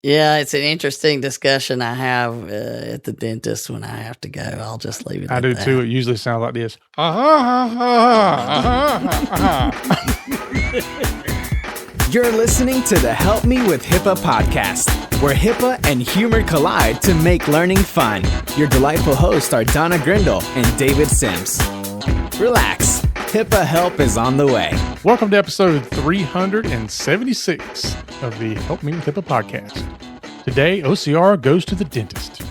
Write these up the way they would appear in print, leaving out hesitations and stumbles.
Yeah, it's an interesting discussion I have at the dentist when I have to go. I'll just leave it I at do that. too. It usually sounds like this. You're listening to the Help Me with HIPAA podcast, where HIPAA and humor collide to make learning fun. Your delightful hosts are Donna Grindle and David Sims. Relax, HIPAA help is on the way. Welcome to episode 376 of the Help Me with HIPAA podcast. Today, OCR goes to the dentist.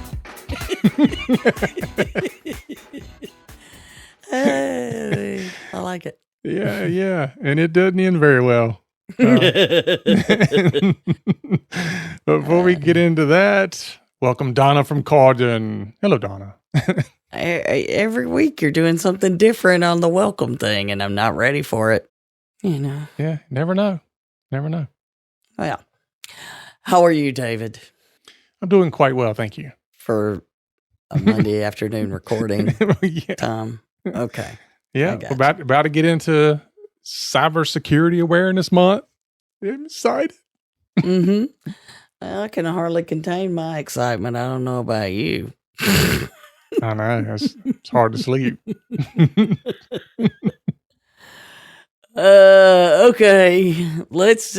Hey, I like it. Yeah. And it doesn't end very well. But before we get into that, welcome Donna from Carden. Hello, Donna. Every week you're doing something different on the welcome thing, and I'm not ready for it. You know. Yeah, never know. Well, how are you, David? I'm doing quite well, thank you. For a Monday afternoon recording Yeah. time. Okay. Yeah, we're about to get into Cybersecurity Awareness Month. I'm excited. Mm-hmm. I can hardly contain my excitement. I don't know about you. I know. It's hard to sleep. Okay. Let's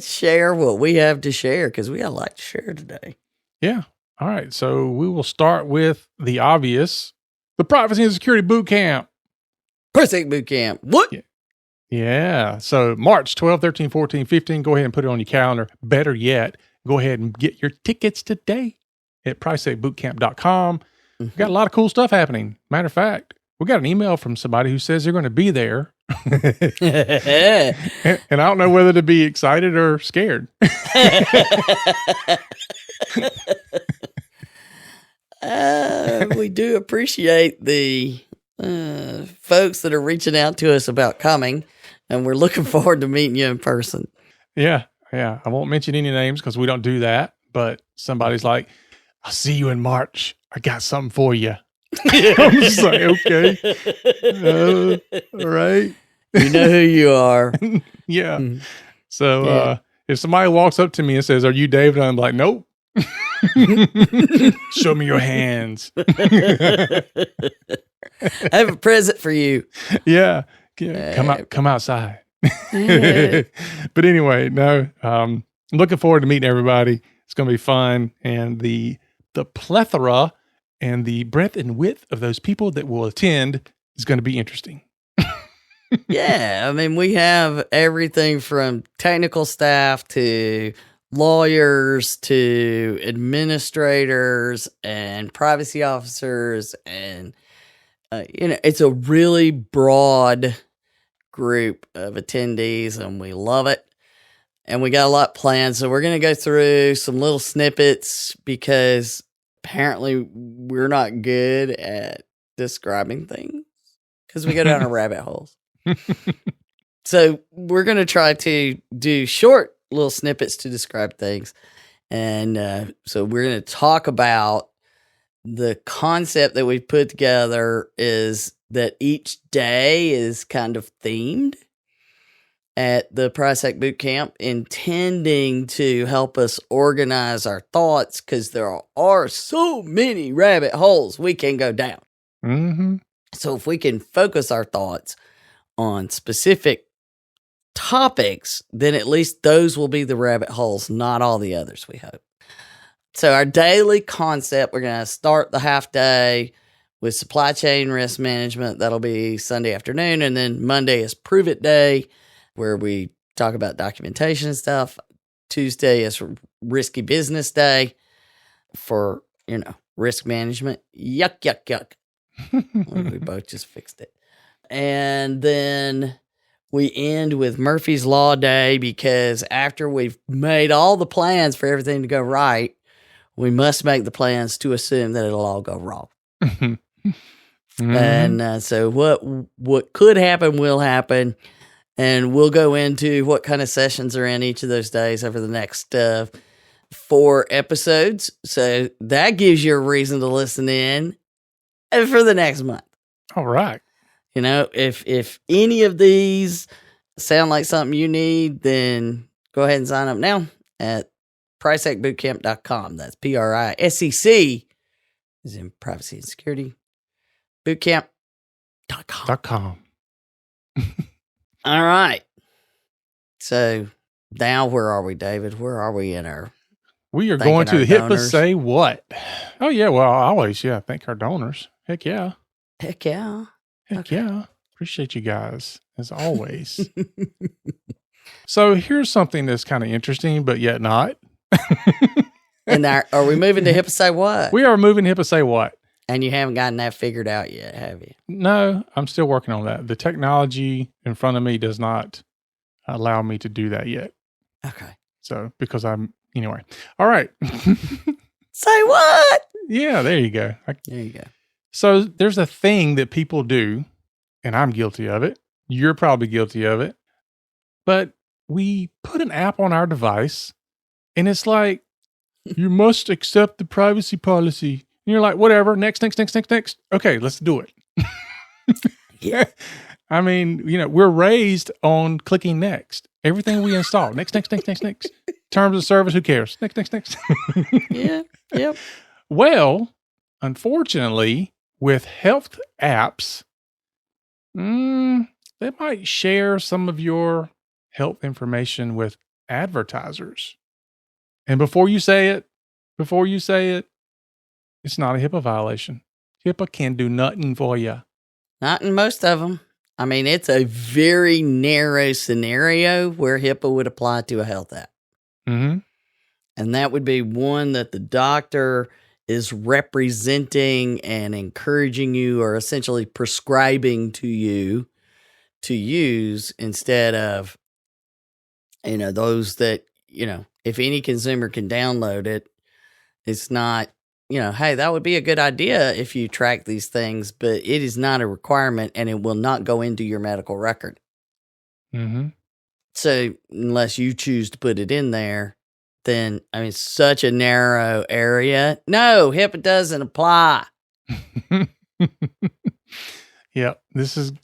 share what we have to share because we got a lot to share today. Yeah. All right. So we will start with the obvious, the Privacy and Security Boot Camp. Privacy Boot Camp. What? Yeah. So March 12, 13, 14, 15, go ahead and put it on your calendar. Better yet, go ahead and get your tickets today at pricesafebootcamp.com. Mm-hmm. We've got a lot of cool stuff happening. Matter of fact, we got an email from somebody who says they're going to be there. And I don't know whether to be excited or scared. We do appreciate the folks that are reaching out to us about coming, and we're looking forward to meeting you in person. Yeah. I won't mention any names because we don't do that. But somebody's like, I'll see you in March. I got something for you. I'm just like, okay. All right. You know who you are. Yeah. Mm. So Yeah. If somebody walks up to me and says, "Are you David?" I'm like, nope. Show me your hands. I have a present for you. Yeah. Come outside. But anyway, no, looking forward to meeting everybody. It's going to be fun. And the plethora and the breadth and width of those people that will attend is going to be interesting. Yeah. I mean, we have everything from technical staff to lawyers to administrators and privacy officers. And, it's a really broad group of attendees, and we love it. And we got a lot planned. So we're going to go through some little snippets because apparently we're not good at describing things because we go down our rabbit holes. So we're going to try to do short little snippets to describe things. And so we're going to talk about the concept that we've put together is that each day is kind of themed at the PriceSec Boot Camp, intending to help us organize our thoughts because there are so many rabbit holes we can go down. Mm-hmm. So if we can focus our thoughts on specific topics, then at least those will be the rabbit holes, not all the others, we hope. So our daily concept, we're going to start the half day with supply chain risk management. That'll be Sunday afternoon. And then Monday is Prove It Day, where we talk about documentation and stuff. Tuesday is Risky Business Day for, risk management. Yuck. We both just fixed it. And then we end with Murphy's Law Day because after we've made all the plans for everything to go right, we must make the plans to assume that it'll all go wrong. Mm-hmm. And so what could happen will happen. And we'll go into what kind of sessions are in each of those days over the next 4 episodes. So that gives you a reason to listen in for the next month. All right. If any of these sound like something you need, then go ahead and sign up now at PrisecBootcamp.com. That's PRISEC, is in privacy and security. Bootcamp.com. .com. All right. So now where are we, David? Where are we in our... We are Thanking going to our the HIPAA donors. Say What? Oh, yeah. Well, always, thank our donors. Heck yeah. Heck yeah. Heck Okay. yeah. Appreciate you guys, as always. So here's something that's kind of interesting, but yet not. And are we moving to HIPAA Say What? We are moving HIPAA Say What? And you haven't gotten that figured out yet, have you? No, I'm still working on that. The technology in front of me does not allow me to do that yet. Okay. So, anyway. All right. Say what? Yeah, there you go. There you go. So there's a thing that people do, and I'm guilty of it. You're probably guilty of it. But we put an app on our device, and it's like, you must accept the privacy policy. And you're like, whatever, next. Okay, let's do it. Yeah. I mean, we're raised on clicking next. Everything we install, next. Terms of service, who cares? Next. Yeah. Yep. Well, unfortunately, with health apps, they might share some of your health information with advertisers. And before you say it, it's not a HIPAA violation. HIPAA can do nothing for you. Not in most of them. I mean, it's a very narrow scenario where HIPAA would apply to a health app. Mm-hmm. And that would be one that the doctor is representing and encouraging you, or essentially prescribing to you to use, instead of, those that, if any consumer can download it, it's not, hey, that would be a good idea if you track these things, but it is not a requirement, and it will not go into your medical record. Mm-hmm. So unless you choose to put it in there, then, it's such a narrow area. No, HIPAA doesn't apply. Yeah,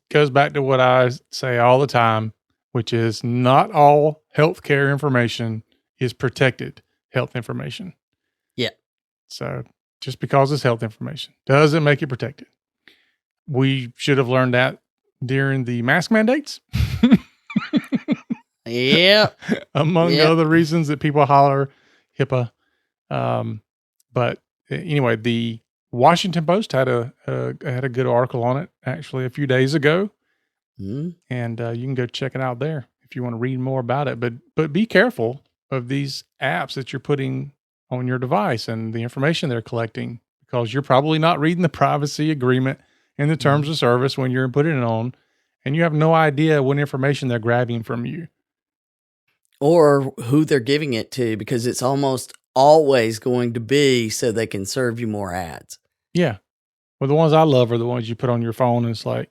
goes back to what I say all the time, which is not all healthcare information is protected health information. Yeah. So just because it's health information doesn't make it protected. We should have learned that during the mask mandates. Yeah. Among other reasons that people holler HIPAA. But anyway, the Washington Post had a good article on it actually a few days ago. Mm. And you can go check it out there if you want to read more about it. But be careful of these apps that you're putting on your device and the information they're collecting, because you're probably not reading the privacy agreement and the terms of service when you're putting it on, and you have no idea what information they're grabbing from you. Or who they're giving it to, because it's almost always going to be so they can serve you more ads. Yeah. Well, the ones I love are the ones you put on your phone, and it's like,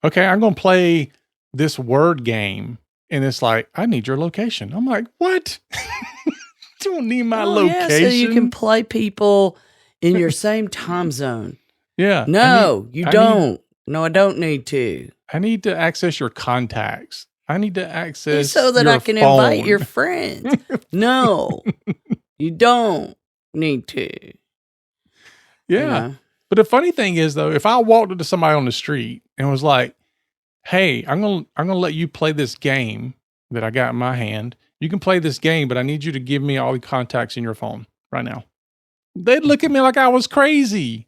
okay, I'm going to play this word game. And it's like, I need your location. I'm like, what? You don't need my location. Yeah, so you can play people in your same time zone. Yeah. No, you don't. No, I don't need to. I need to access your contacts. I need to access so that your I can phone. invite your friends. No, you don't need to. Yeah. But the funny thing is, though, if I walked up to somebody on the street and was like, hey, I'm gonna let you play this game that I got in my hand. You can play this game, but I need you to give me all the contacts in your phone right now. They'd look at me like I was crazy.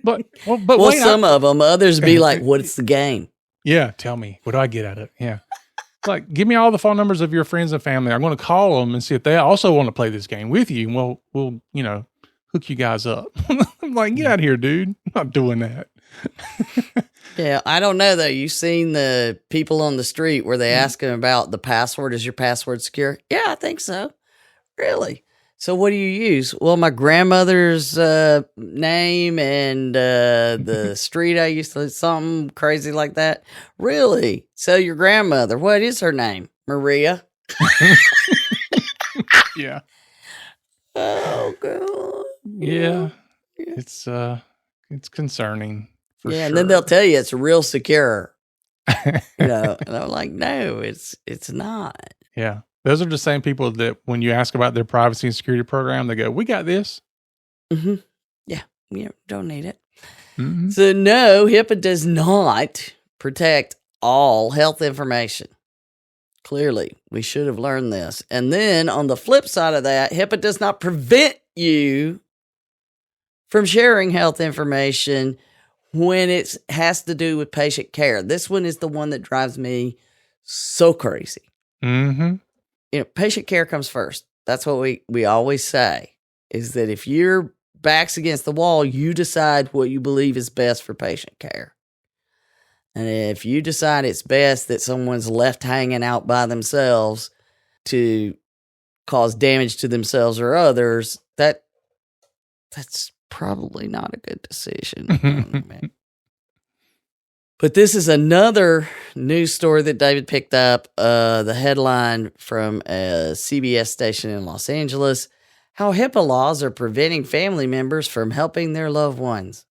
But wait, some of them, others be like, what's the game? Yeah, tell me. What do I get out of it? Yeah. Like, give me all the phone numbers of your friends and family. I'm going to call them and see if they also want to play this game with you. And we'll hook you guys up. I'm like, get out of here, dude. I'm not doing that. Yeah, I don't know, though. You've seen the people on the street where they ask them about the password. Is your password secure? Yeah, I think so. Really? So what do you use? Well, my grandmother's name and the street I used to, something crazy like that. Really? So your grandmother, what is her name? Maria? Yeah. Oh, God. Yeah. It's concerning. Yeah, and then they'll tell you it's real secure. And I'm like, no, it's not. Yeah. Those are the same people that when you ask about their privacy and security program, they go, "We got this." Mm-hmm. Yeah, you don't need it. Mm-hmm. So no, HIPAA does not protect all health information. Clearly, we should have learned this. And then on the flip side of that, HIPAA does not prevent you from sharing health information when it has to do with patient care. This one is the one that drives me so crazy. Mm-hmm. Patient care comes first. That's what we always say, is that if your back's against the wall, you decide what you believe is best for patient care. And if you decide it's best that someone's left hanging out by themselves to cause damage to themselves or others, that's probably not a good decision. But this is another news story that David picked up. The headline from a CBS station in Los Angeles: how HIPAA laws are preventing family members from helping their loved ones.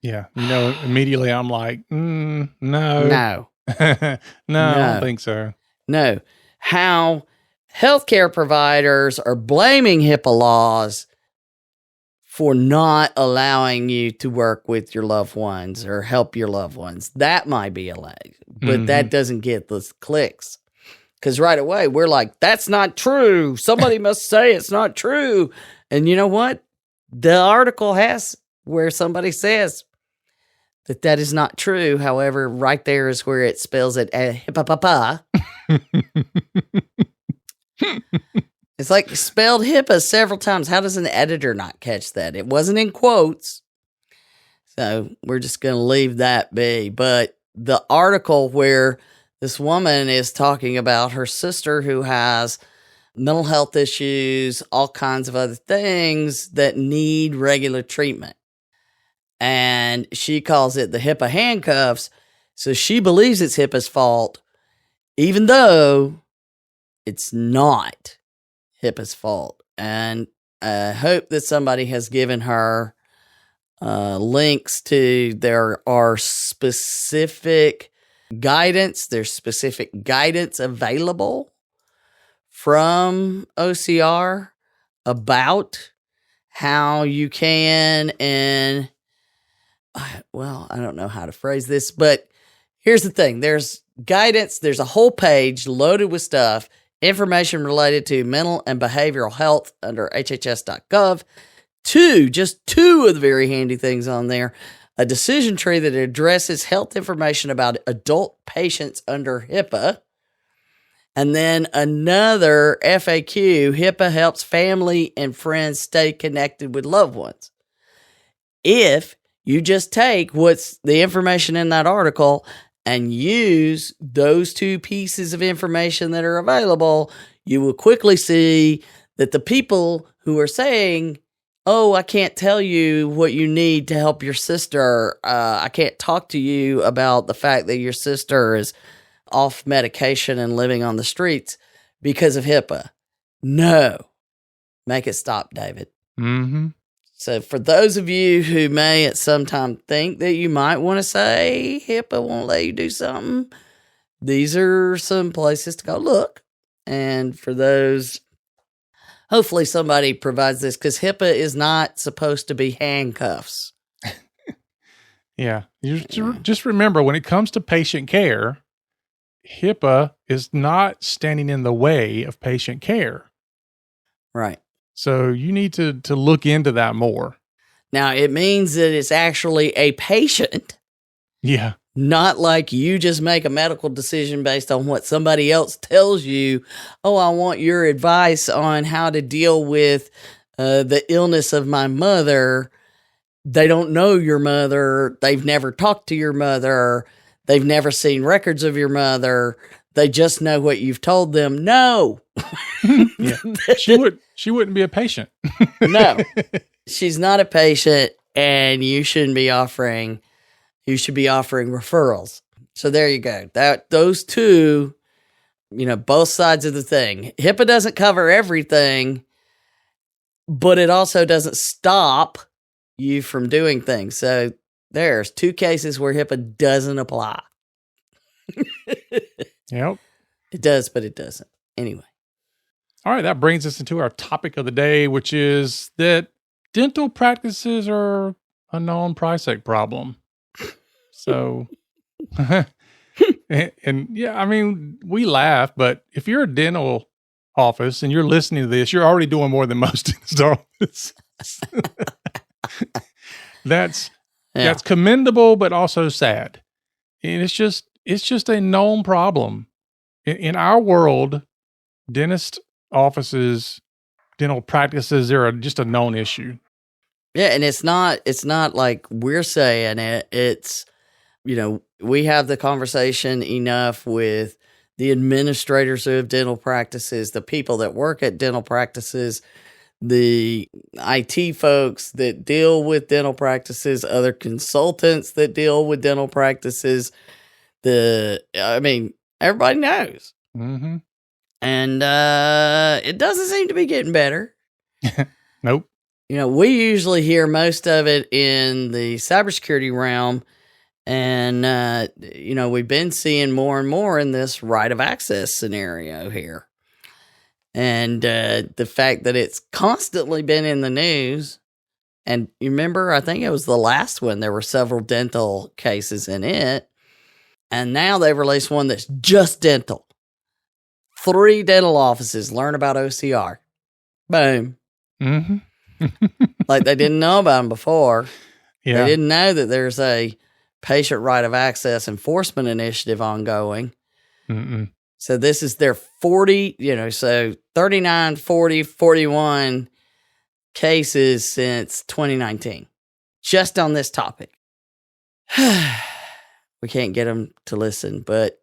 Yeah. Immediately I'm like, no. No. I don't think so. No. How healthcare providers are blaming HIPAA laws for not allowing you to work with your loved ones or help your loved ones. That might be a lag, but that doesn't get the clicks. Because right away, we're like, that's not true. Somebody must say it's not true. And you know what? The article has where somebody says that is not true. However, right there is where it spells it HIPAA. It's like spelled HIPAA several times. How does an editor not catch that? It wasn't in quotes. So we're just going to leave that be. But the article where this woman is talking about her sister who has mental health issues, all kinds of other things that need regular treatment. And she calls it the HIPAA handcuffs. So she believes it's HIPAA's fault, even though it's not HIPAA's fault. And I hope that somebody has given her links to, there are specific guidance. There's specific guidance available from OCR about how you can, and well, I don't know how to phrase this, but here's the thing. There's guidance. There's a whole page loaded with stuff, information related to mental and behavioral health under hhs.gov. Just two of the very handy things on there. A decision tree that addresses health information about adult patients under HIPAA. And then another FAQ, HIPAA helps family and friends stay connected with loved ones. If you just take what's the information in that article and use those two pieces of information that are available, you will quickly see that the people who are saying, oh, I can't tell you what you need to help your sister. I can't talk to you about the fact that your sister is off medication and living on the streets because of HIPAA. No. Make it stop, David. Mm-hmm. So for those of you who may at some time think that you might want to say HIPAA won't let you do something, these are some places to go look. And for those, hopefully somebody provides this, because HIPAA is not supposed to be handcuffs. Yeah. Just remember, when it comes to patient care, HIPAA is not standing in the way of patient care. Right. So you need to look into that more. Now, it means that it's actually a patient. Yeah. Not like you just make a medical decision based on what somebody else tells you. Oh, I want your advice on how to deal with the illness of my mother. They don't know your mother. They've never talked to your mother. They've never seen records of your mother. They just know what you've told them. No. Yeah. She wouldn't be a patient. No. She's not a patient, and you should be offering referrals. So there you go. Those two, both sides of the thing. HIPAA doesn't cover everything, but it also doesn't stop you from doing things. So there's two cases where HIPAA doesn't apply. Yep. It does, but it doesn't. Anyway. All right, that brings us into our topic of the day, which is that dental practices are a known price tag problem. So, and yeah, I mean, we laugh, but if you're a dental office and you're listening to this, you're already doing more than most dentist offices. That's commendable, but also sad. And it's just a known problem. In our world, dentist offices, dental practices, they're just a known issue. Yeah, and it's not like we're saying it. It's, we have the conversation enough with the administrators of dental practices, the people that work at dental practices, the IT folks that deal with dental practices, other consultants that deal with dental practices. Everybody knows. Mm-hmm. And it doesn't seem to be getting better. Nope. We usually hear most of it in the cybersecurity realm. And, we've been seeing more and more in this right of access scenario here. And the fact that it's constantly been in the news. And you remember, I think it was the last one, there were several dental cases in it. And now they've released one that's just dental. 3 dental offices learn about OCR. Boom. Mm-hmm. Like they didn't know about them before. Yeah. They didn't know that there's a patient right of access enforcement initiative ongoing. Mm-mm. So this is their 40, so 39, 40, 41 cases since 2019, just on this topic. We can't get them to listen, but.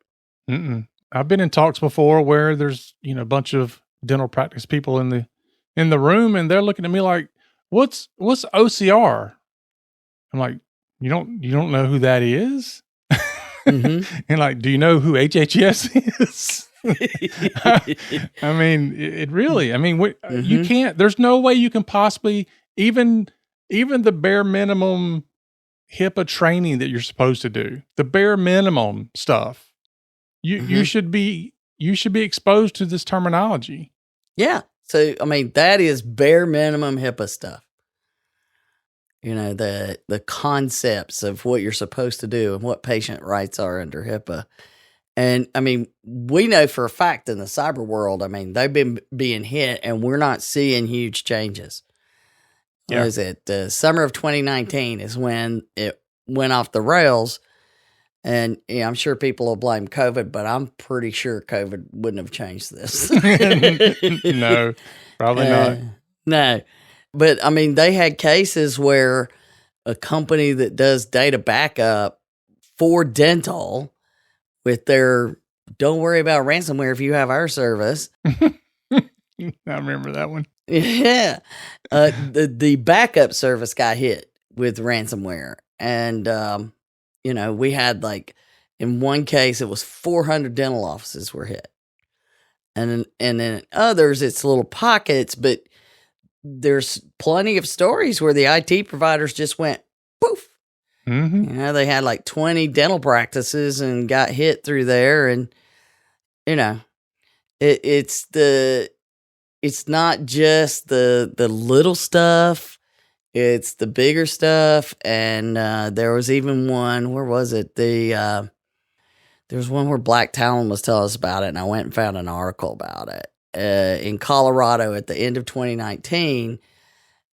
Mm-mm. I've been in talks before where there's, a bunch of dental practice people in the room, and they're looking at me like, what's OCR? I'm like, you don't know who that is? Mm-hmm. And like, do you know who HHS is? I mean, it really, mm-hmm. You can't, there's no way you can possibly, even the bare minimum HIPAA training that you're supposed to do, the bare minimum stuff, you should be exposed to this terminology. Yeah. So, that is bare minimum HIPAA stuff. The concepts of what you're supposed to do and what patient rights are under HIPAA. And we know for a fact in the cyber world, they've been being hit and we're not seeing huge changes. Yeah. What is it? The summer of 2019 is when it went off the rails. And I'm sure people will blame COVID, but I'm pretty sure COVID wouldn't have changed this. No, probably not. No. But they had cases where a company that does data backup for dental with their don't worry about ransomware if you have our service. I remember that one. Yeah. The backup service got hit with ransomware. And, we had in one case, it was 400 dental offices were hit. And in others, it's little pockets, but there's plenty of stories where the IT providers just went poof. Mm-hmm. They had 20 dental practices and got hit through there. And, it's not just the little stuff. It's the bigger stuff. And there was even one, where was it? There was one where Black Talon was telling us about it, and I went and found an article about it. In Colorado at the end of 2019,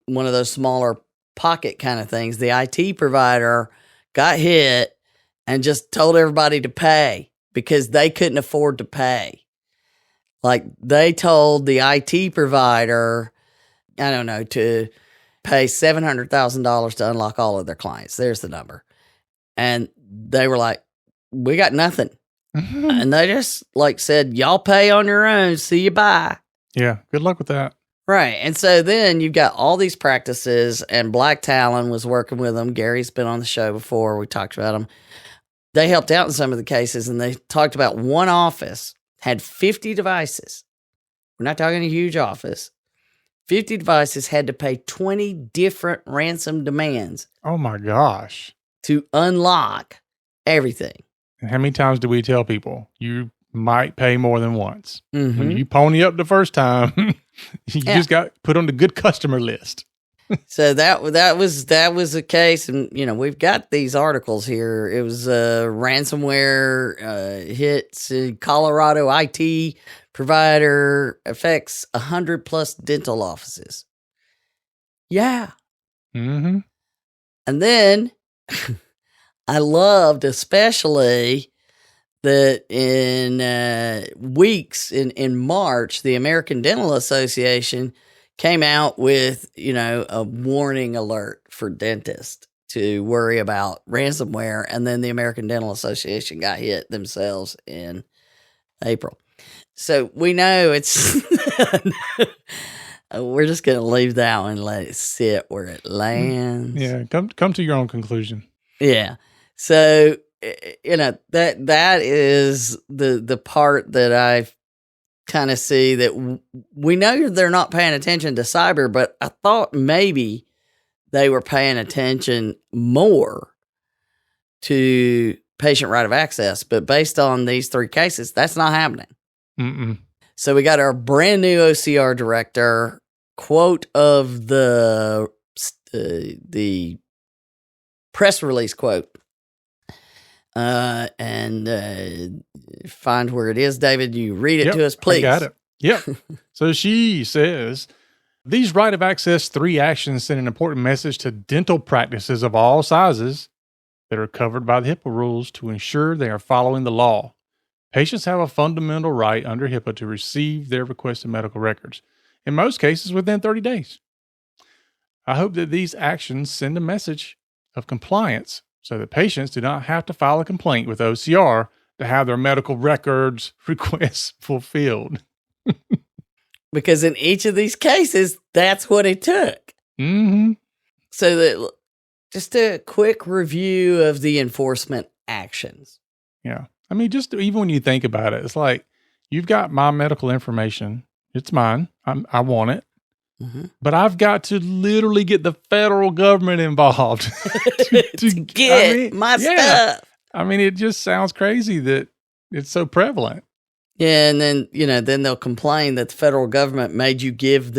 one of those smaller pocket kind of things, the IT provider got hit and just told everybody to pay because they couldn't afford to pay. They told the IT provider, to pay $700,000 to unlock all of their clients. There's the number. And they were like, we got nothing. Mm-hmm. And they just said, y'all pay on your own. See you, bye. Yeah. Good luck with that. Right. And so then you've got all these practices, and Black Talon was working with them. Gary's been on the show before. We talked about them. They helped out in some of the cases, and they talked about one office had 50 devices. We're not talking a huge office. 50 devices, had to pay 20 different ransom demands. Oh my gosh. To unlock everything. And how many times do we tell people you might pay more than once. Mm-hmm. When you pony up the first time, you just got put on the good customer list. So that was a case, and we've got these articles here. It was ransomware hits Colorado IT provider affects 100+ dental offices. Yeah. Mm-hmm. And then I loved especially that in weeks in March, the American Dental Association came out with, a warning alert for dentists to worry about ransomware. And then the American Dental Association got hit themselves in April. So we know it's, we're just going to leave that one and let it sit where it lands. Yeah. Come to your own conclusion. Yeah. So, that is the part that I kind of see that we know they're not paying attention to cyber, but I thought maybe they were paying attention more to patient right of access. But based on these 3 cases, that's not happening. Mm-mm. So we got our brand new OCR director quote of the press release quote. And find where it is, David. You read it to us, please. I got it. Yep. So she says, these right of access 3 actions send an important message to dental practices of all sizes that are covered by the HIPAA rules to ensure they are following the law. Patients have a fundamental right under HIPAA to receive their requested medical records, in most cases within 30 days. I hope that these actions send a message of compliance so that patients do not have to file a complaint with OCR to have their medical records requests fulfilled. Because in each of these cases, that's what it took. Mm-hmm. So that just a quick review of the enforcement actions. Yeah. I mean, just even when you think about it, it's like, you've got my medical information. It's mine. I want it. Mm-hmm. But I've got to literally get the federal government involved to get my stuff. I mean, it just sounds crazy that it's so prevalent. Yeah, and then then they'll complain that the federal government made you give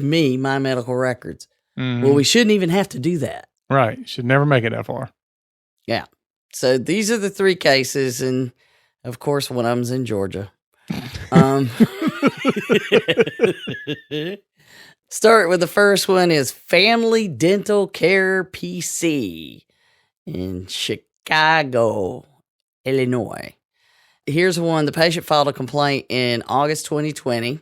me my medical records. Mm-hmm. Well, we shouldn't even have to do that. Right. Should never make it that far. Yeah. So these are the 3 cases, and of course, one of them's in Georgia. Start with the first one is Family Dental Care PC in Chicago, Illinois. Here's one. The patient filed a complaint in August 2020.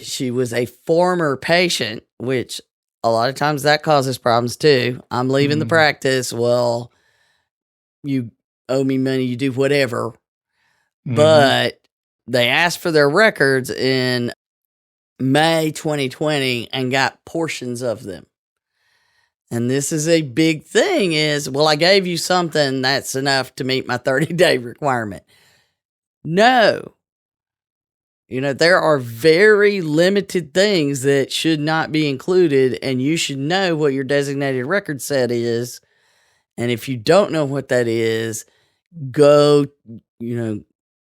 She was a former patient, which a lot of times that causes problems too. I'm leaving the practice. Well, you owe me money. You do whatever. But they asked for their records in May 2020 and got portions of them. And this is a big thing is, well, I gave you something that's enough to meet my 30-day requirement. No. There are very limited things that should not be included, and you should know what your designated record set is. And if you don't know what that is, go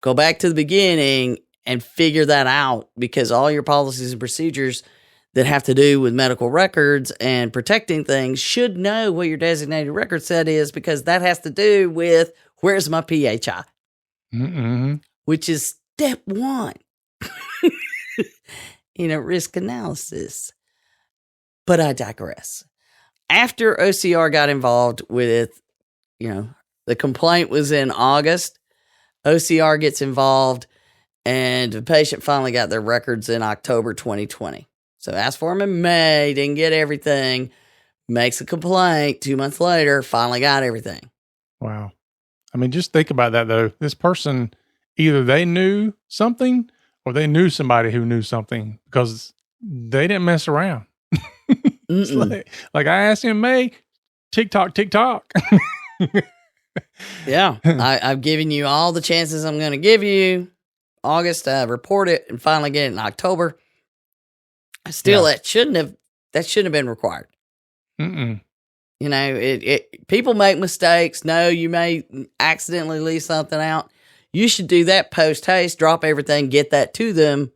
back to the beginning and figure that out, because all your policies and procedures that have to do with medical records and protecting things should know what your designated record set is, because that has to do with where's my PHI, which is step 1 risk analysis. But I digress. After OCR got involved with, the complaint was in August, OCR gets involved, and the patient finally got their records in October 2020. So asked for them in May, didn't get everything, makes a complaint 2 months later, finally got everything. Wow. I mean, just think about that though. This person, either they knew something or they knew somebody who knew something, because they didn't mess around. like I asked him in May, TikTok. Yeah, I've given you all the chances I'm going to give you. August, I report it and finally get it in October. Still, that shouldn't have been required. You know, people make mistakes. No, you may accidentally leave something out. You should do that post haste, drop everything, get that to them,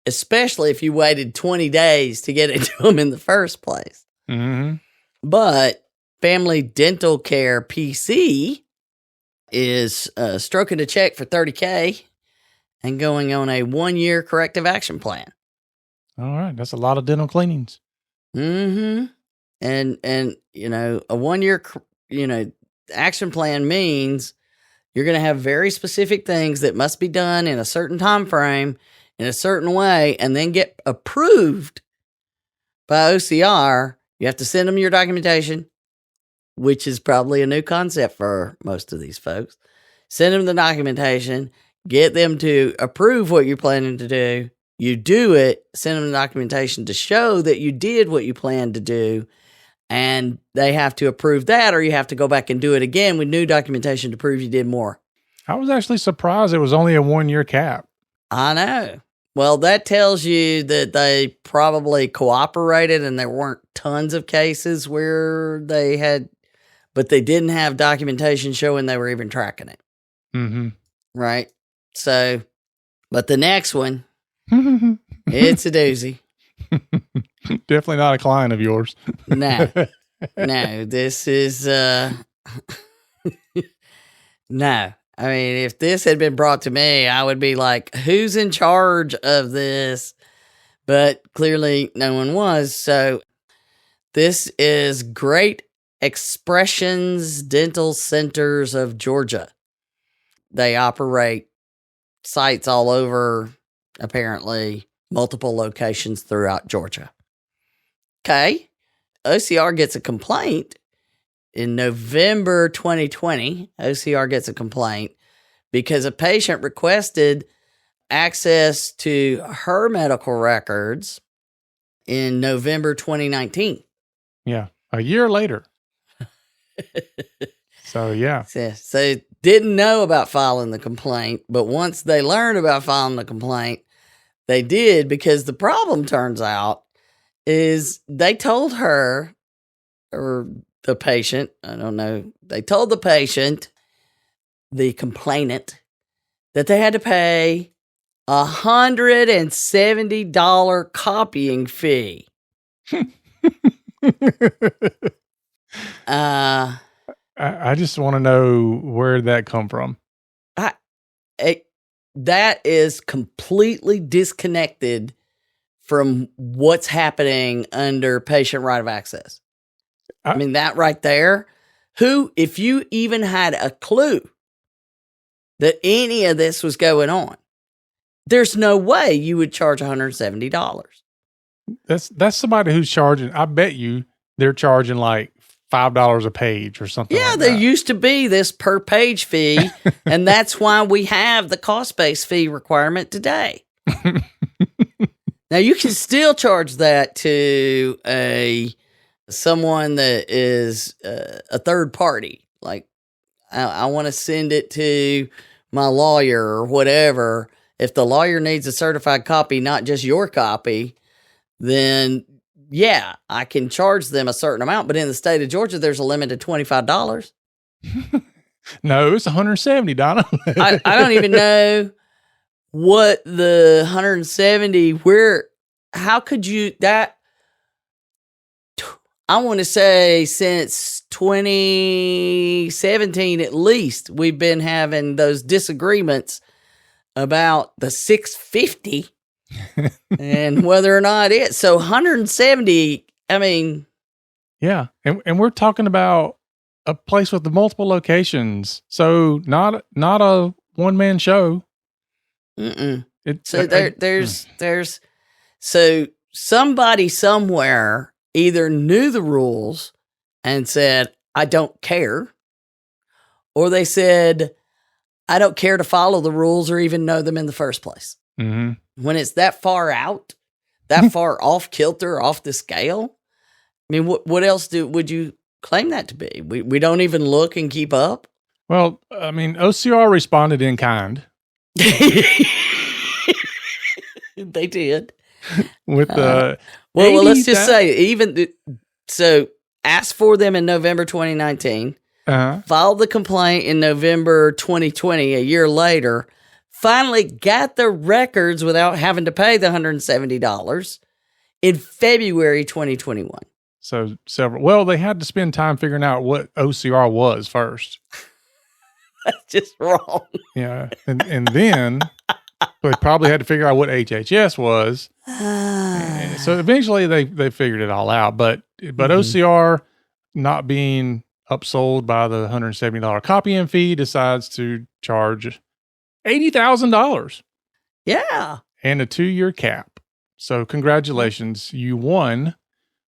especially if you waited 20 days to get it to them in the first place. Mm-hmm. But Family Dental Care PC is stroking a check for $30,000 and going on a 1-year corrective action plan. All right. That's a lot of dental cleanings. Mm-hmm. And you know, a 1-year, action plan means you're going to have very specific things that must be done in a certain time frame, in a certain way, and then get approved by OCR. You have to send them your documentation, which is probably a new concept for most of these folks. Send them the documentation, get them to approve what you're planning to do. You do it, send them the documentation to show that you did what you planned to do, and they have to approve that, or you have to go back and do it again with new documentation to prove you did more. I was actually surprised it was only a 1-year cap. I know. Well, that tells you that they probably cooperated and there weren't tons of cases where they had, but they didn't have documentation showing they were even tracking it. Mm-hmm. Right? So, but the next one, it's a doozy. Definitely not a client of yours. No, this is, no. I mean, if this had been brought to me, I would be like, who's in charge of this? But clearly no one was. So this is Great Expressions Dental Centers of Georgia. They operate sites all over, apparently multiple locations throughout Georgia. Okay. OCR gets a complaint in November 2020. OCR gets a complaint because a patient requested access to her medical records in November 2019. Yeah, a year later. So, yeah. So didn't know about filing the complaint, but once they learned about filing the complaint, they did, because the problem, turns out, is they told her, or the patient, I don't know, they told the patient, the complainant, that they had to pay $170 copying fee. I just want to know where that come from. That is completely disconnected from what's happening under patient right of access. I mean, that right there, if you even had a clue that any of this was going on, there's no way you would charge $170. That's somebody who's charging, I bet you they're charging like $5 a page or something. Yeah, like there that. used to be this per page fee, and that's why we have the cost-based fee requirement today. Now, you can still charge that to someone that is a third party. Like, I want to send it to my lawyer or whatever. If the lawyer needs a certified copy, not just your copy, then yeah, I can charge them a certain amount. But in the state of Georgia, there's a limit of $25. No, it's $170, Donna. I don't even know what the 170, how could you, that, I want to say since 2017 at least, we've been having those disagreements about the 650 and whether or not so 170, I mean. Yeah. And we're talking about a place with the multiple locations. So not a one-man show. So so somebody somewhere either knew the rules and said, I don't care, or they said, I don't care to follow the rules or even know them in the first place. Mm-hmm. When it's that far out, that far off kilter, off the scale, I mean, what else would you claim that to be? We don't even look and keep up? Well, I mean, OCR responded in kind. They did. With well, let's just say, even so asked for them in November 2019, filed the complaint in November 2020, a year later, finally got the records without having to pay the $170 in February 2021. So well, they had to spend time figuring out what OCR was first. That's just wrong. Yeah. And then they probably had to figure out what HHS was. So eventually they figured it all out. But OCR, not being upsold by the $170 copying fee, decides to charge $80,000. Yeah. And a 2-year cap. So congratulations. You won.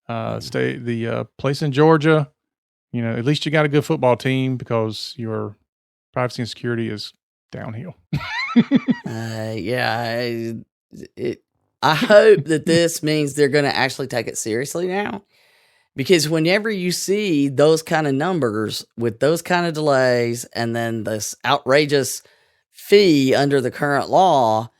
The place in Georgia. At least you got a good football team because your privacy and security is downhill. I hope that this means they're going to actually take it seriously now, because whenever you see those kind of numbers with those kind of delays and then this outrageous fee under the current law,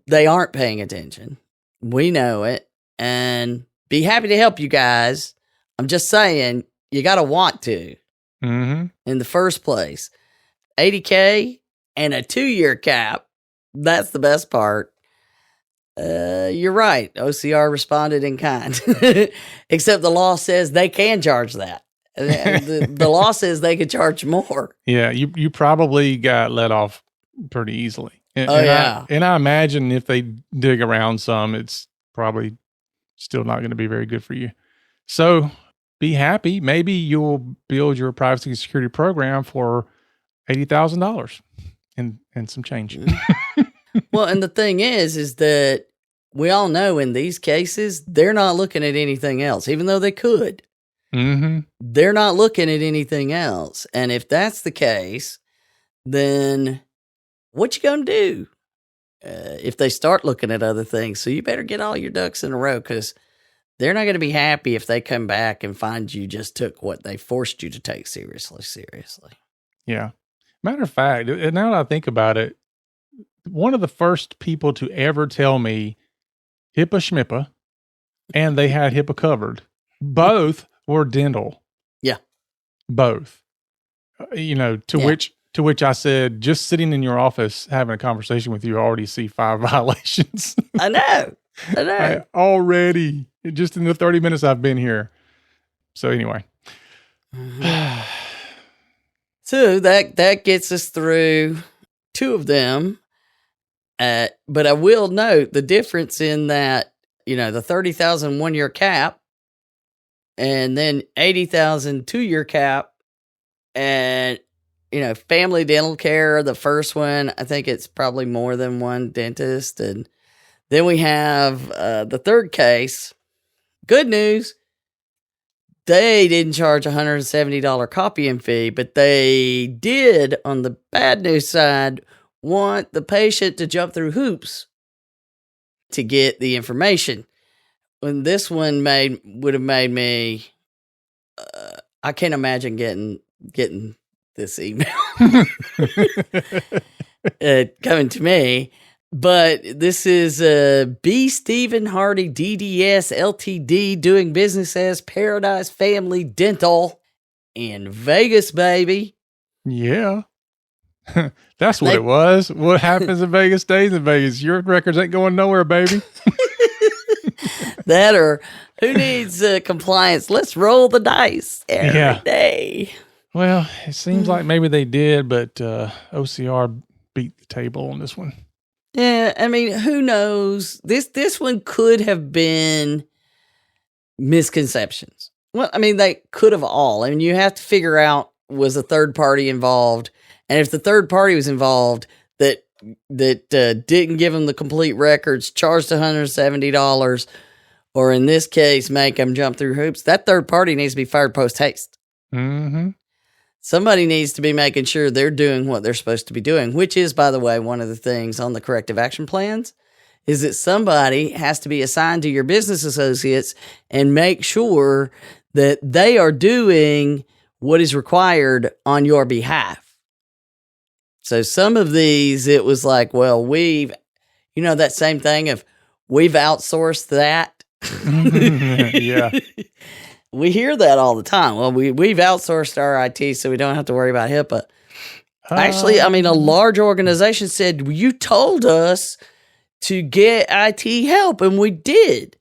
they aren't paying attention. We know it, and be happy to help you guys. I'm just saying, you got to want to. In the first place. $80K and a 2-year cap. That's the best part. You're right. OCR responded in kind. Except the law says they can charge that. The law says they could charge more. Yeah, you probably got let off pretty easily. And I imagine if they dig around some, it's probably still not going to be very good for you. So be happy. Maybe you'll build your privacy and security program for $80,000 and some change. Well, and the thing is that we all know in these cases, they're not looking at anything else, even though they could. They're not looking at anything else. And if that's the case, then what you going to do if they start looking at other things? So you better get all your ducks in a row, because they're not going to be happy if they come back and find you just took what they forced you to take seriously. Yeah. Matter of fact, now that I think about it, one of the first people to ever tell me HIPAA schmippa, and they had HIPAA covered, both were dental. Yeah. Both. To which I said, just sitting in your office having a conversation with you, I already see 5 violations. I know. Already, just in the 30 minutes I've been here. So anyway. So that gets us through 2 of them. But I will note the difference in that, the 30,000 1-year cap, and then 80,000 2-year cap, and family dental care, the first one, I think it's probably more than one dentist. And then we have the third case. Good news. They didn't charge $170 copying fee, but they did, on the bad news side, want the patient to jump through hoops to get the information. When this one would have made me, I can't imagine getting this email coming to me. But this is B. Stephen Hardy, DDS Ltd, doing business as Paradise Family Dental in Vegas, baby. Yeah. That's what it was. What happens in Vegas stays in Vegas. Your records ain't going nowhere, baby. That, or who needs compliance? Let's roll the dice every day. Well, it seems like maybe they did, but OCR beat the table on this one. Yeah, I mean, who knows? This one could have been misconceptions. Well, I mean, they could have all. I mean, you have to figure out, was a third party involved? And if the third party was involved that didn't give them the complete records, charged $170, or in this case, make them jump through hoops, that third party needs to be fired post haste. Somebody needs to be making sure they're doing what they're supposed to be doing, which is, by the way, one of the things on the corrective action plans, is that somebody has to be assigned to your business associates and make sure that they are doing what is required on your behalf. So some of these, it was like, well, that same thing of we've outsourced that. Yeah. We hear that all the time. Well, we've outsourced our IT so we don't have to worry about HIPAA. Actually, I mean, a large organization said, you told us to get IT help, and we did.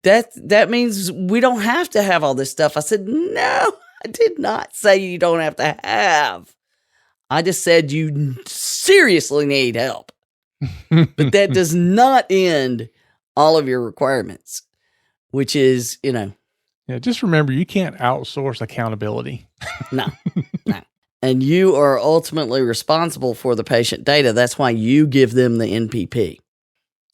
That means we don't have to have all this stuff. I said, no, I did not say you don't have to have. I just said you seriously need help. But that does not end all of your requirements, which is, Yeah, just remember, you can't outsource accountability. No. And you are ultimately responsible for the patient data. That's why you give them the NPP.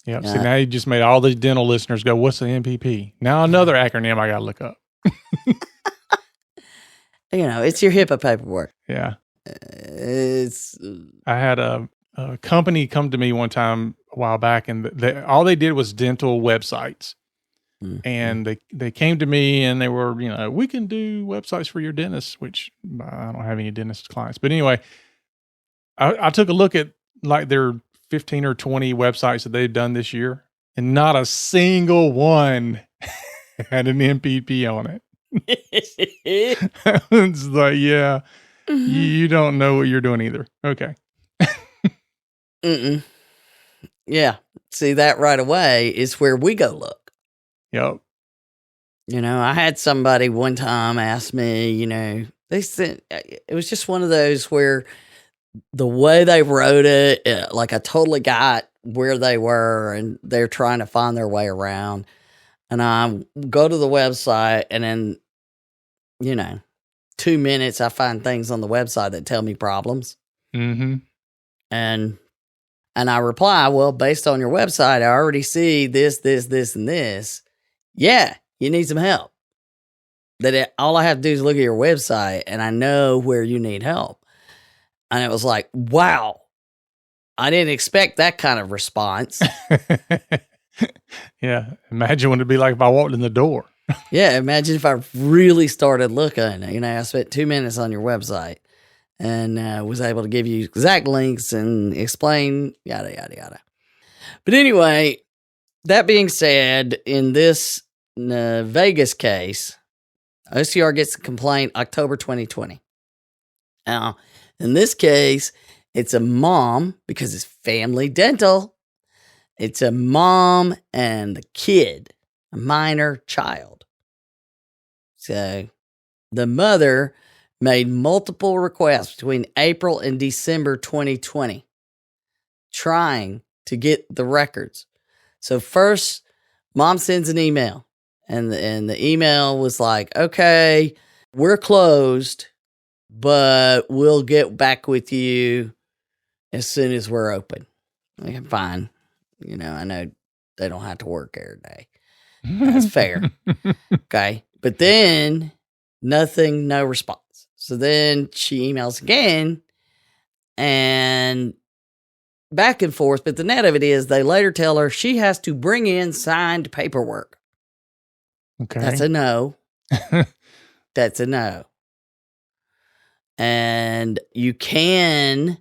Yeah. So now you just made all these dental listeners go, what's the NPP? Now another acronym I got to look up. It's your HIPAA paperwork. Yeah. I had a company come to me one time a while back, and all they did was dental websites. Mm-hmm. And they came to me and they were, we can do websites for your dentist, which I don't have any dentist clients. But anyway, I took a look at like their 15 or 20 websites that they've done this year, and not a single one had an MPP on it. It's like, yeah, you don't know what you're doing either. Okay. Yeah. See, that right away is where we go look. Yep. I had somebody one time ask me, they said it was just one of those where the way they wrote it, like I totally got where they were and they're trying to find their way around. And I go to the website and then, 2 minutes, I find things on the website that tell me problems. Mm-hmm. And I reply, well, based on your website, I already see this, and this. Yeah, you need some help. All I have to do is look at your website and I know where you need help. And it was like, wow, I didn't expect that kind of response. Yeah. Imagine what it'd be like if I walked in the door. Yeah. Imagine if I really started looking. I spent 2 minutes on your website and was able to give you exact links and explain yada, yada, yada. But anyway, that being said, in this Vegas case, OCR gets a complaint October 2020. Now, in this case, it's a mom, because it's family dental. It's a mom and the kid, a minor child. So the mother made multiple requests between April and December 2020, trying to get the records. So first, mom sends an email, and the email was like, okay, we're closed, but we'll get back with you as soon as we're open. Okay, fine. I know they don't have to work every day. That's fair. Okay. But then nothing, no response. So then she emails again and back and forth. But the net of it is they later tell her she has to bring in signed paperwork. Okay. That's a no. That's a no. And you can,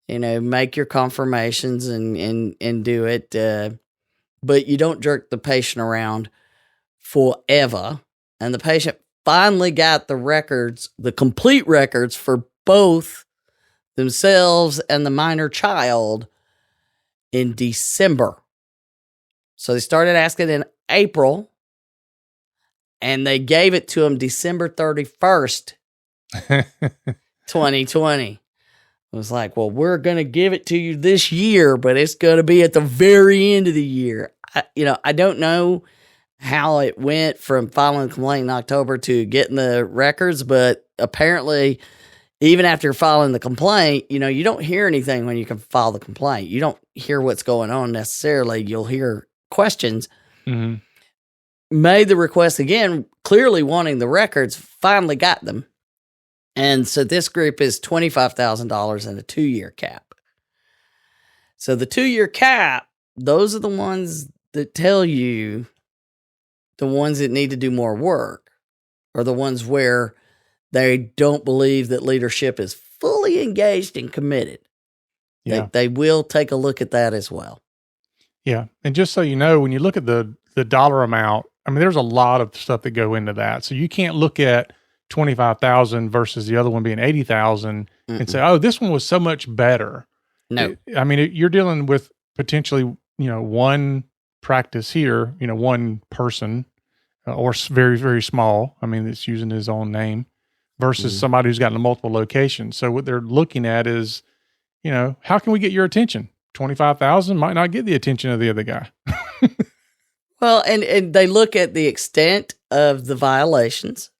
make your confirmations and do it. But you don't jerk the patient around forever. And the patient finally got the records, the complete records for both themselves and the minor child in December. So they started asking in April, and they gave it to him December 31st, 2020. It was like, well, we're going to give it to you this year, but it's going to be at the very end of the year. I don't know how it went from filing a complaint in October to getting the records, but apparently even after filing the complaint, you don't hear anything when you can file the complaint. You don't hear what's going on necessarily. You'll hear questions. Mm-hmm. Made the request again, clearly wanting the records, finally got them. And so this group is $25,000 and a 2-year cap. So the 2-year cap, those are the ones that tell you the ones that need to do more work, or the ones where they don't believe that leadership is fully engaged and committed. Yeah. They will take a look at that as well. Yeah. And just so you know, when you look at the dollar amount I mean, there's a lot of stuff that go into that. So you can't look at 25,000 versus the other one being 80,000 and say, oh, this one was so much better. No. You're dealing with potentially, one practice here, one person or very, very small. I mean, it's using his own name versus somebody who's got multiple locations. So what they're looking at is, how can we get your attention? 25,000 might not get the attention of the other guy. Well, and they look at the extent of the violations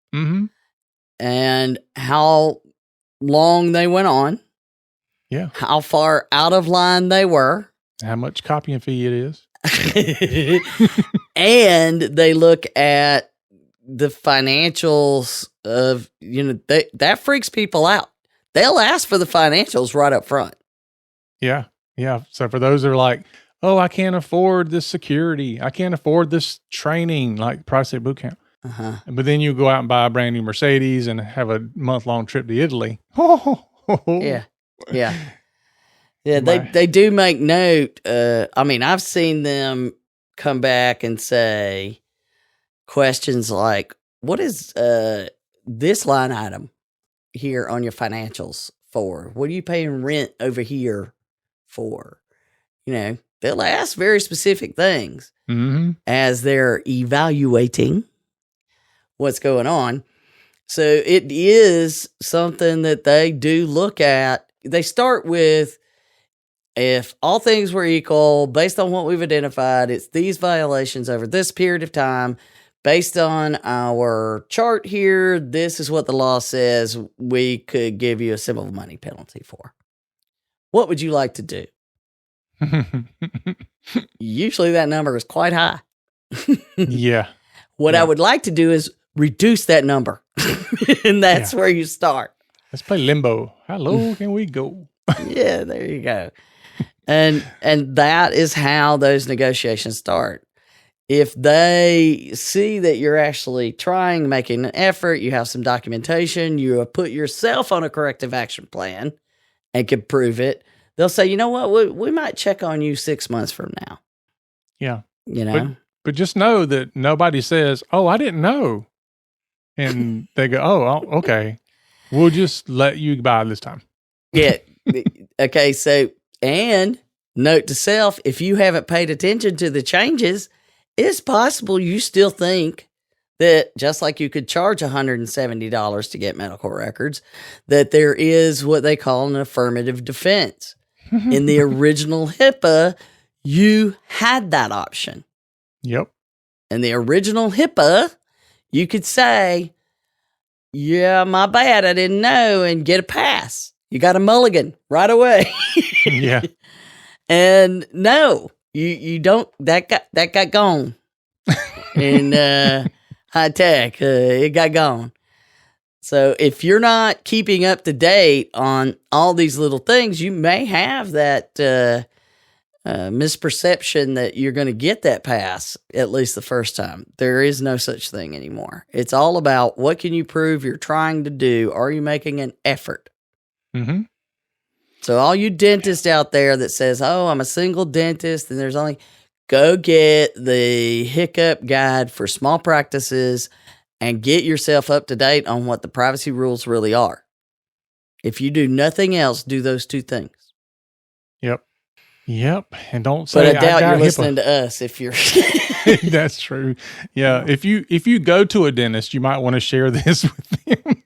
and how long they went on. Yeah. How far out of line they were. How much copying fee it is. And they look at the financials of, that freaks people out. They'll ask for the financials right up front. Yeah. Yeah. So for those that are like, oh, I can't afford this security. I can't afford this training, like Project Boot Camp. But then you go out and buy a brand new Mercedes and have a month-long trip to Italy. Yeah. Yeah. Yeah, they do make note. I've seen them come back and say questions like, what is this line item here on your financials for? What are you paying rent over here for? They'll ask very specific things as they're evaluating what's going on. So it is something that they do look at. They start with, if all things were equal, based on what we've identified, it's these violations over this period of time. Based on our chart here, this is what the law says we could give you a civil money penalty for. What would you like to do? Usually that number is quite high. Yeah. What I would like to do is reduce that number. And that's where you start. Let's play limbo. How low can we go? Yeah, there you go. And that is how those negotiations start. If they see that you're actually trying, making an effort, you have some documentation, you have put yourself on a corrective action plan and can prove it, they'll say, you know what, we might check on you 6 months from now. Yeah. But just know that nobody says, oh, I didn't know. And they go, oh, okay. We'll just let you buy this time. Yeah. Okay. So, and note to self, if you haven't paid attention to the changes, it's possible you still think that just like you could charge $170 to get medical records, that there is what they call an affirmative defense. In the original HIPAA, you had that option. Yep. In the original HIPAA, you could say, yeah, my bad, I didn't know, and get a pass. You got a mulligan right away. Yeah. And no, you don't, that got gone. In high tech, it got gone. So if you're not keeping up to date on all these little things, you may have that misperception that you're going to get that pass at least the first time. There is no such thing anymore. It's all about what can you prove you're trying to do? Are you making an effort? So all you dentists out there that says, oh, I'm a single dentist and there's only, go get the hiccup guide for small practices and get yourself up to date on what the privacy rules really are. If you do nothing else, do those two things. Yep. And don't say, but I doubt you're listening to us if you're. That's true. Yeah. If you go to a dentist, you might want to share this with them.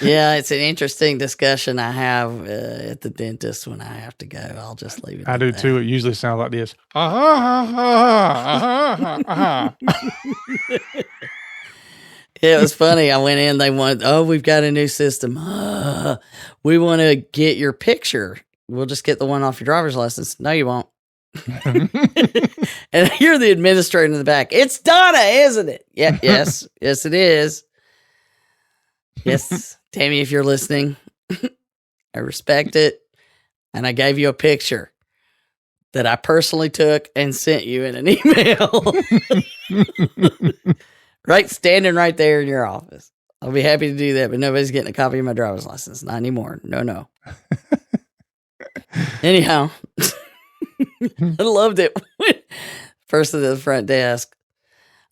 Yeah, it's an interesting discussion I have at the dentist when I have to go. I'll just leave it. I do too. It usually sounds like this. Yeah, it was funny. I went in. They wanted, we've got a new system. We want to get your picture. We'll just get the one off your driver's license. No, you won't. And you're the administrator in the back. It's Donna, isn't it? Yeah. Yes, it is. Yes, Tammy, if you're listening, I respect it. And I gave you a picture that I personally took and sent you in an email. Right, standing right there in your office. I'll be happy to do that, but nobody's getting a copy of my driver's license. Not anymore. No. Anyhow, I loved it. First at the front desk,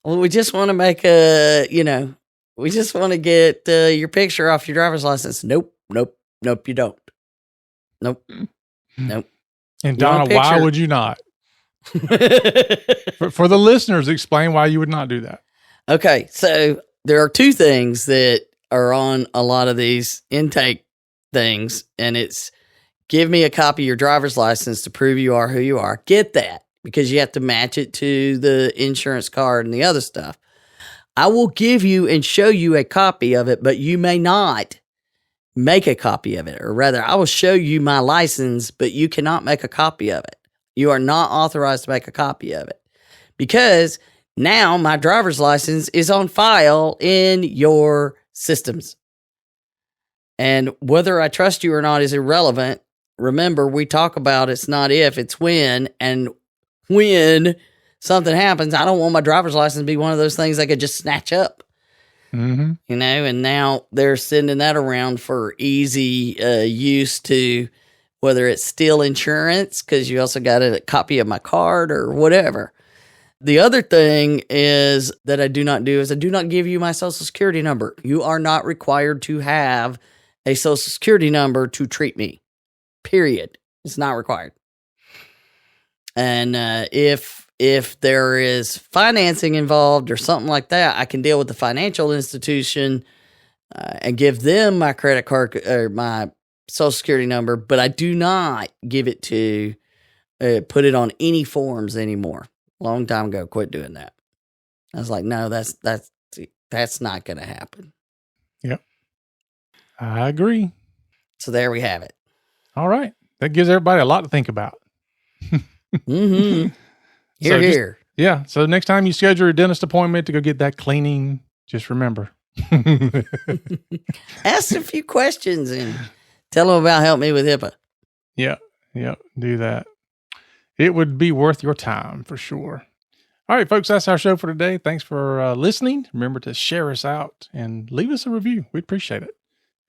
Well, we just want to make we just want to get your picture off your driver's license. Nope, you don't. Nope. And Donna, why would you not? For the listeners, explain why you would not do that. Okay, so there are two things that are on a lot of these intake things, and it's give me a copy of your driver's license to prove you are who you are. Get that, because you have to match it to the insurance card and the other stuff. I will give you and show you a copy of it, but you may not make a copy of it. Or rather, I will show you my license, but you cannot make a copy of it. You are not authorized to make a copy of it, because now my driver's license is on file in your systems. And whether I trust you or not is irrelevant. Remember, we talk about it's not if, it's when. And when something happens, I don't want my driver's license to be one of those things I could just snatch up. Mm-hmm. And now they're sending that around for easy use to whether it's steal insurance, because you also got a copy of my card or whatever. The other thing is that I do not do is I do not give you my social security number. You are not required to have a social security number to treat me. Period. It's not required. And if there is financing involved or something like that, I can deal with the financial institution and give them my credit card or my social security number, but I do not give it to put it on any forms anymore. Long time ago, quit doing that. I was like, no, that's not going to happen. Yep. I agree. So there we have it. All right. That gives everybody a lot to think about. Mm-hmm. Here. Yeah. So next time you schedule a dentist appointment to go get that cleaning, just remember. Ask a few questions and tell them about Help Me with HIPAA. Yeah. Do that. It would be worth your time for sure. All right, folks, that's our show for today. Thanks for listening. Remember to share us out and leave us a review. We'd appreciate it.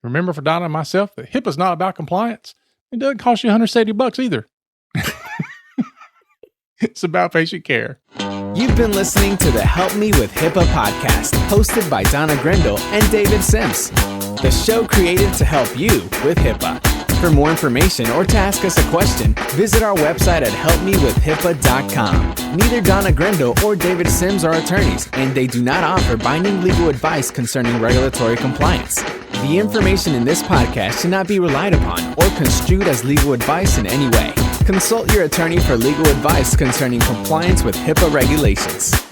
Remember, for Donna and myself, that HIPAA's not about compliance. It doesn't cost you $170 either. It's about patient care. You've been listening to the Help Me with HIPAA podcast, hosted by Donna Grindle and David Sims. The show created to help you with HIPAA. For more information or to ask us a question, visit our website at helpmewithhipaa.com. Neither Donna Grindle or David Sims are attorneys, and they do not offer binding legal advice concerning regulatory compliance. The information in this podcast should not be relied upon or construed as legal advice in any way. Consult your attorney for legal advice concerning compliance with HIPAA regulations.